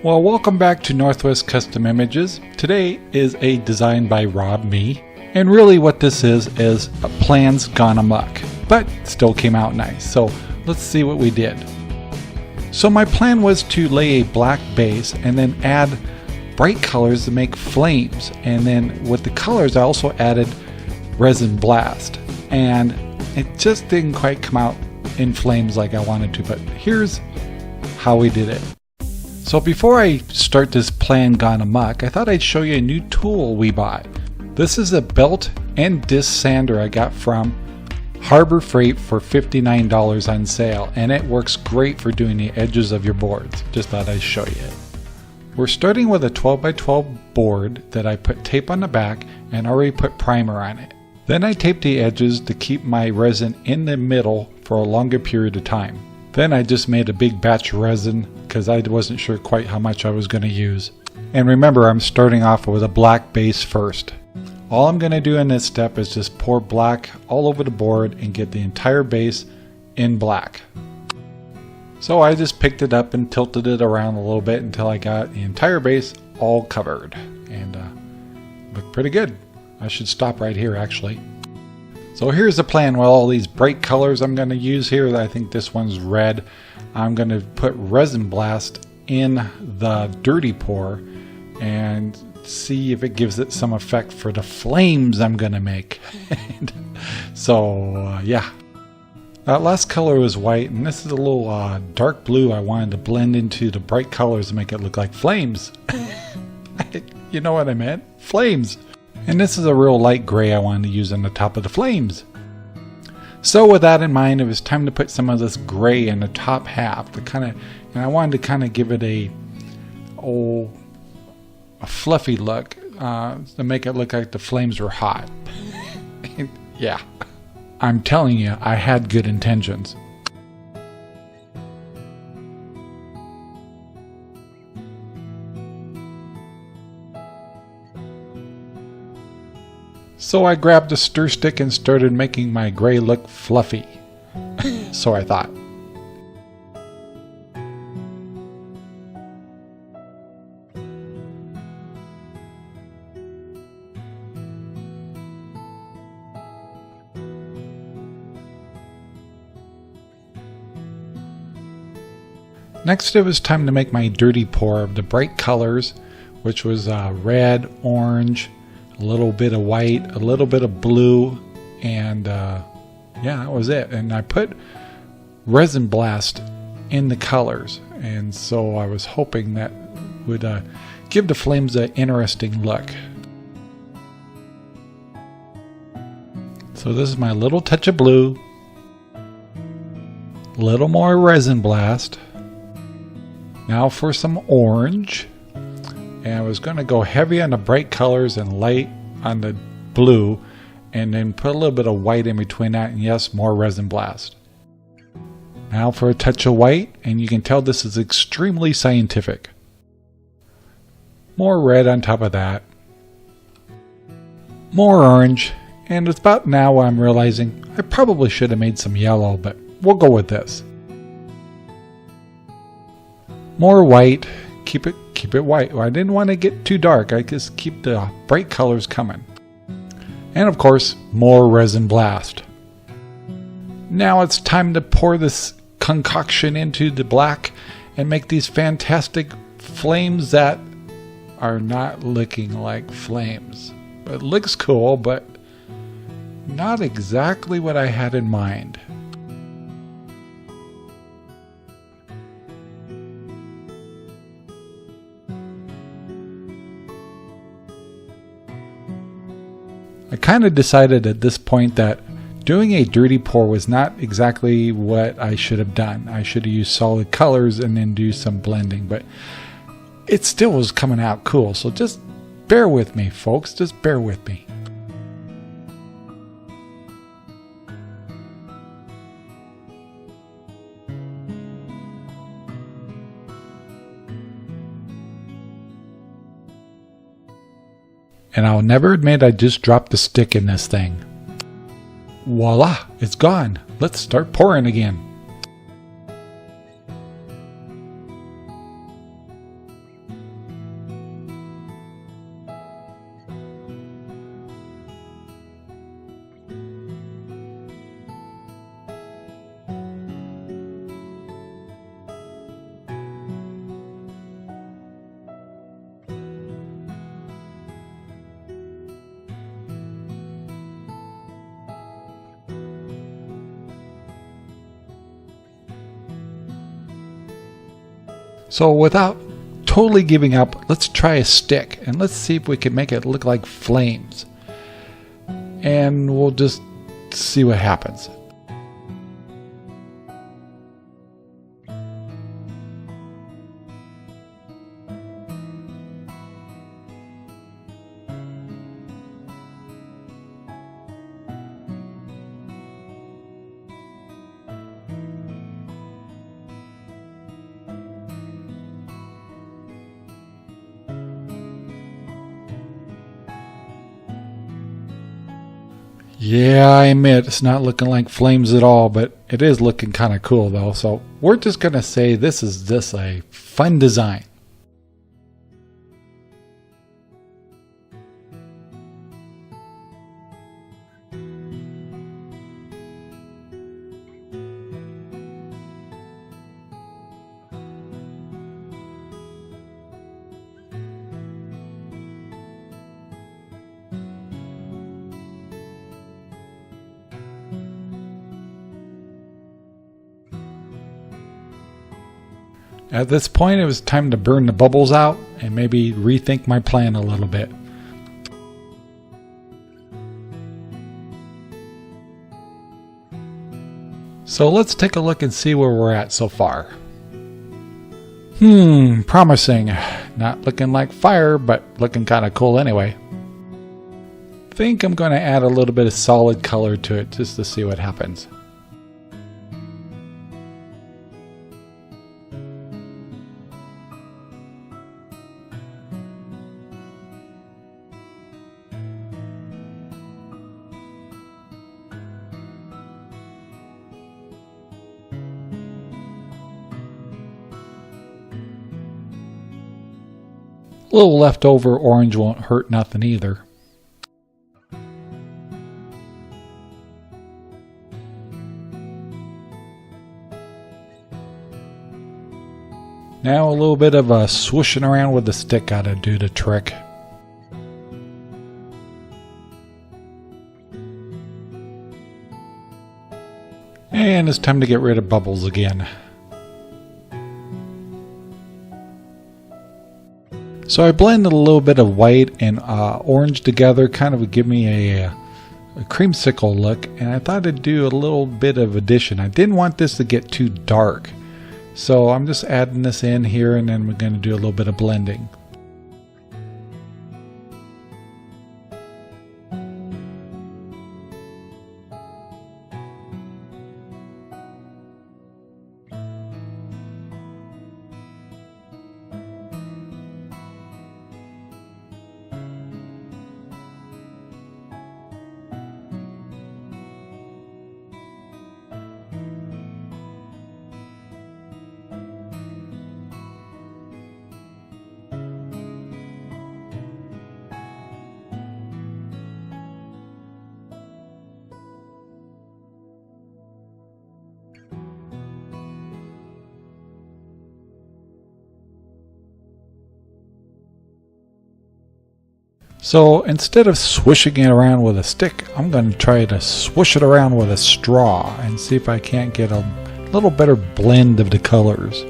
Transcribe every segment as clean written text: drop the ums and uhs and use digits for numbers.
Well, welcome back to Northwest Custom Images. Today is a design by Rob, me, and really what this is plans gone amok, but still came out nice. So let's see what we did. So my plan was to lay a black base and then add bright colors to make flames, and then with the colors I also added Resin Blast, and it just didn't quite come out in flames like I wanted to, but here's how we did it. So before I start this plan gone amok, I thought I'd show you a new tool we bought. This is a belt and disc sander I got from Harbor Freight for $59 on sale, and it works great for doing the edges of your boards. Just thought I'd show you it. We're starting with a 12x12 board that I put tape on the back and already put primer on it. Then I taped the edges to keep my resin in the middle for a longer period of time. Then I just made a big batch of resin because I wasn't sure quite how much I was going to use. And remember, I'm starting off with a black base first. All I'm going to do in this step is just pour black all over the board and get the entire base in black. So I just picked it up and tilted it around a little bit until I got the entire base all covered. And looked pretty good. I should stop right here actually. So here's the plan with all these bright colors I'm going to use here. I think this one's red. I'm going to put Resin Blast in the dirty pour and see if it gives it some effect for the flames I'm going to make. So yeah. That last color was white, and this is a little dark blue I wanted to blend into the bright colors to make it look like flames. You know what I meant? Flames. And this is a real light gray I wanted to use on the top of the flames. So with that in mind, it was time to put some of this gray in the top half to and I wanted to kind of give it a fluffy look to make it look like the flames were hot. Yeah, I'm telling you, I had good intentions. So I grabbed a stir stick and started making my gray look fluffy. So I thought. Next it was time to make my dirty pour of the bright colors, which was red, orange, a little bit of white, a little bit of blue, and yeah, that was it. And I put Resin Blast in the colors, and so I was hoping that would give the flames an interesting look. So this is my little touch of blue, a little more Resin Blast. Now for some orange. And I was going to go heavy on the bright colors and light on the blue, and then put a little bit of white in between that, and yes, more Resin Blast. Now for a touch of white, and you can tell this is extremely scientific. More red on top of that. More orange, and it's about now I'm realizing I probably should have made some yellow, but we'll go with this. More white. Keep it white. I didn't want to get too dark. I just keep the bright colors coming. And of course, more Resin Blast. Now it's time to pour this concoction into the black and make these fantastic flames that are not looking like flames. It looks cool, but not exactly what I had in mind. I kind of decided at this point that doing a dirty pour was not exactly what I should have done. I should have used solid colors and then do some blending, but it still was coming out cool. So just bear with me, folks. Just bear with me. And I'll never admit I just dropped the stick in this thing. Voila, it's gone. Let's start pouring again. So without totally giving up, let's try a stick and let's see if we can make it look like flames. And we'll just see what happens. Yeah, I admit it's not looking like flames at all, but it is looking kind of cool though. So we're just going to say this is just a fun design. At this point, it was time to burn the bubbles out and maybe rethink my plan a little bit. So let's take a look and see where we're at so far. Promising. Not looking like fire, but looking kind of cool anyway. Think I'm going to add a little bit of solid color to it just to see what happens. A little leftover orange won't hurt nothing either. Now a little bit of a swooshing around with the stick ought to do the trick. And it's time to get rid of bubbles again. So I blended a little bit of white and orange together, kind of would give me a creamsicle look, and I thought I'd do a little bit of addition. I didn't want this to get too dark, so I'm just adding this in here, and then we're going to do a little bit of blending. So instead of swishing it around with a stick, I'm going to try to swoosh it around with a straw and see if I can't get a little better blend of the colors.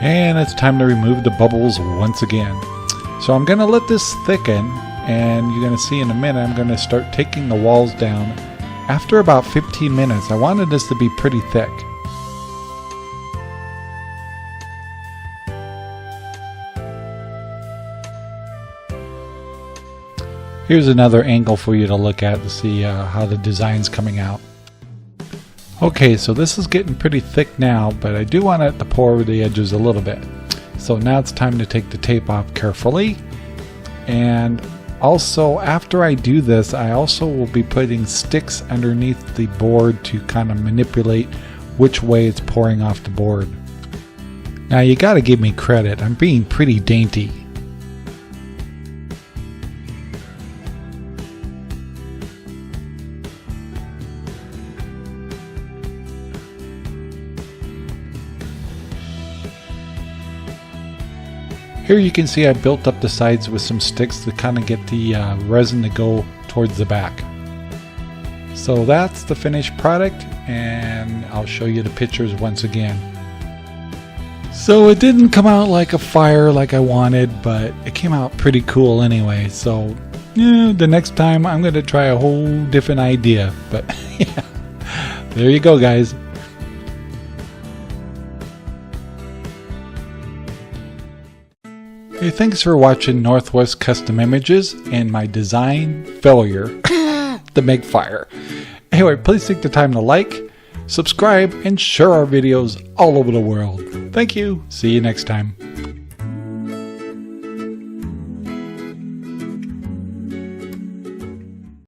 And it's time to remove the bubbles once again. So I'm going to let this thicken, and you're going to see in a minute I'm going to start taking the walls down after about 15 minutes, I wanted this to be pretty thick. Here's another angle for you to look at to see how the design's coming out. Okay, so this is getting pretty thick now, but I do want it to pour over the edges a little bit. So now it's time to take the tape off carefully. And also, after I do this, I also will be putting sticks underneath the board to kind of manipulate which way it's pouring off the board. Now you gotta give me credit, I'm being pretty dainty. Here you can see I built up the sides with some sticks to kind of get the resin to go towards the back. So that's the finished product, and I'll show you the pictures once again. So it didn't come out like a fire like I wanted, but it came out pretty cool anyway. So yeah, the next time I'm going to try a whole different idea. But yeah, there you go, guys. Hey, thanks for watching Northwest Custom Images and my design failure to make fire. Anyway, please take the time to like, subscribe, and share our videos all over the world. Thank you. See you next time.